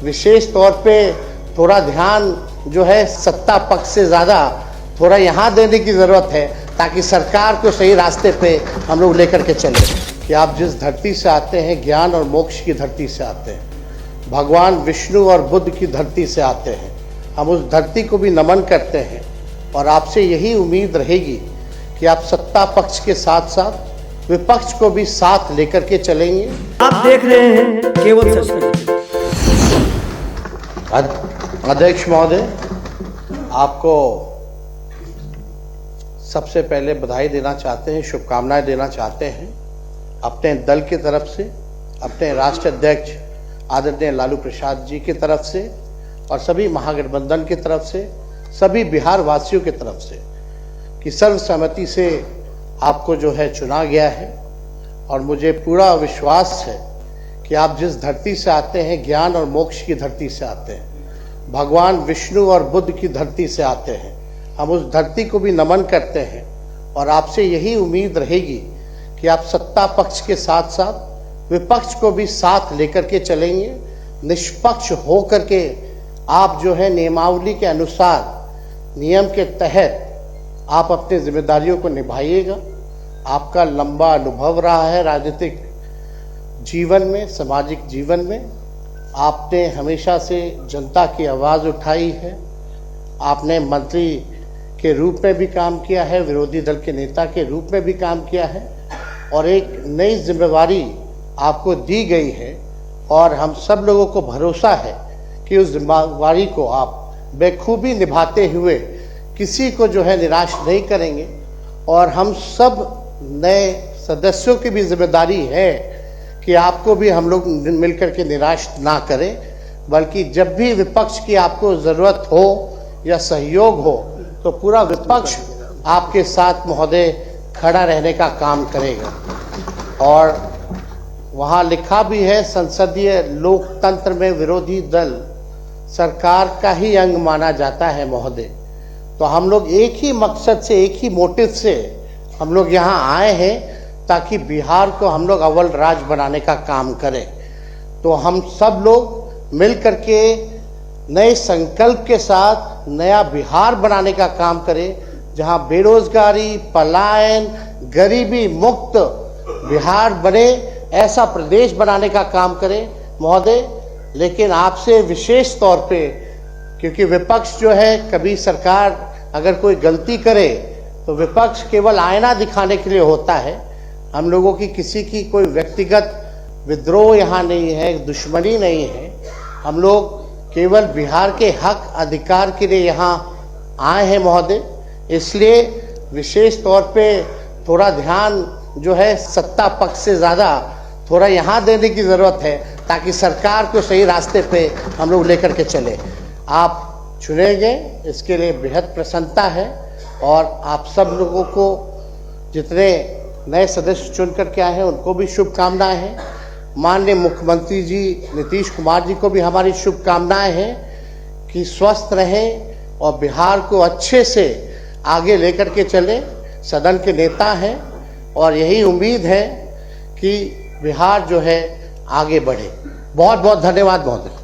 विशेष तौर पे थोड़ा ध्यान जो है सत्ता पक्ष से ज़्यादा थोड़ा यहाँ देने की ज़रूरत है, ताकि सरकार को सही रास्ते पे हम लोग लेकर के चले। कि आप जिस धरती से आते हैं, ज्ञान और मोक्ष की धरती से आते हैं, भगवान विष्णु और बुद्ध की धरती से आते हैं। हम उस धरती को भी नमन करते हैं और आपसे यही उम्मीद रहेगी कि आप सत्ता पक्ष के साथ साथ विपक्ष को भी साथ लेकर के चलेंगे। आप देख रहे हैं केवल सच। अध्यक्ष महोदय, आपको सबसे पहले बधाई देना चाहते हैं, शुभकामनाएं देना चाहते हैं अपने दल की तरफ से, अपने राष्ट्रीय अध्यक्ष आदरणीय लालू प्रसाद जी की तरफ से और सभी महागठबंधन की तरफ से, सभी बिहार वासियों की तरफ से, कि सर्वसम्मति से आपको जो है चुना गया है। और मुझे पूरा विश्वास है कि आप जिस धरती से आते हैं, ज्ञान और मोक्ष की धरती से आते हैं, भगवान विष्णु और बुद्ध की धरती से आते हैं। हम उस धरती को भी नमन करते हैं और आपसे यही उम्मीद रहेगी कि आप सत्ता पक्ष के साथ साथ विपक्ष को भी साथ लेकर के चलेंगे। निष्पक्ष हो करके आप जो है नियमावली के अनुसार, नियम के तहत आप अपनी जिम्मेदारियों को निभाइएगा। आपका लंबा अनुभव रहा है राजनीतिक जीवन में, सामाजिक जीवन में। आपने हमेशा से जनता की आवाज़ उठाई है। आपने मंत्री के रूप में भी काम किया है, विरोधी दल के नेता के रूप में भी काम किया है और एक नई जिम्मेवारी आपको दी गई है और हम सब लोगों को भरोसा है कि उस जिम्मेवारी को आप बेखूबी निभाते हुए किसी को जो है निराश नहीं करेंगे। और हम सब नए सदस्यों की भी जिम्मेदारी है कि आपको भी हम लोग मिलकर के निराश ना करें, बल्कि जब भी विपक्ष की आपको ज़रूरत हो या सहयोग हो तो पूरा विपक्ष आपके साथ महोदय खड़ा रहने का काम करेगा। और वहाँ लिखा भी है, संसदीय लोकतंत्र में विरोधी दल सरकार का ही अंग माना जाता है महोदय। तो हम लोग एक ही मकसद से, एक ही मोटिव से हम लोग यहाँ आए हैं ताकि बिहार को हम लोग अव्वल राज्य बनाने का काम करें। तो हम सब लोग मिल करके नए संकल्प के साथ नया बिहार बनाने का काम करें, जहां बेरोजगारी, पलायन, गरीबी मुक्त बिहार बने, ऐसा प्रदेश बनाने का काम करें महोदय। लेकिन आपसे विशेष तौर पे, क्योंकि विपक्ष जो है, कभी सरकार अगर कोई गलती करे तो विपक्ष केवल आईना दिखाने के लिए होता है। हम लोगों की किसी की कोई व्यक्तिगत विद्रोह यहाँ नहीं है, दुश्मनी नहीं है। हम लोग केवल बिहार के हक अधिकार के लिए यहाँ आए हैं महोदय। इसलिए विशेष तौर पे थोड़ा ध्यान जो है सत्ता पक्ष से ज़्यादा थोड़ा यहाँ देने की ज़रूरत है, ताकि सरकार को सही रास्ते पे हम लोग लेकर के चले। आप चुने गए, इसके लिए बेहद प्रसन्नता है। और आप सब लोगों को, जितने नए सदस्य चुन करके आए हैं, उनको भी शुभकामनाएं हैं। माननीय मुख्यमंत्री जी नीतीश कुमार जी को भी हमारी शुभकामनाएं हैं कि स्वस्थ रहें और बिहार को अच्छे से आगे लेकर के चले। सदन के नेता हैं और यही उम्मीद है कि बिहार जो है आगे बढ़े। बहुत बहुत धन्यवाद महोदय।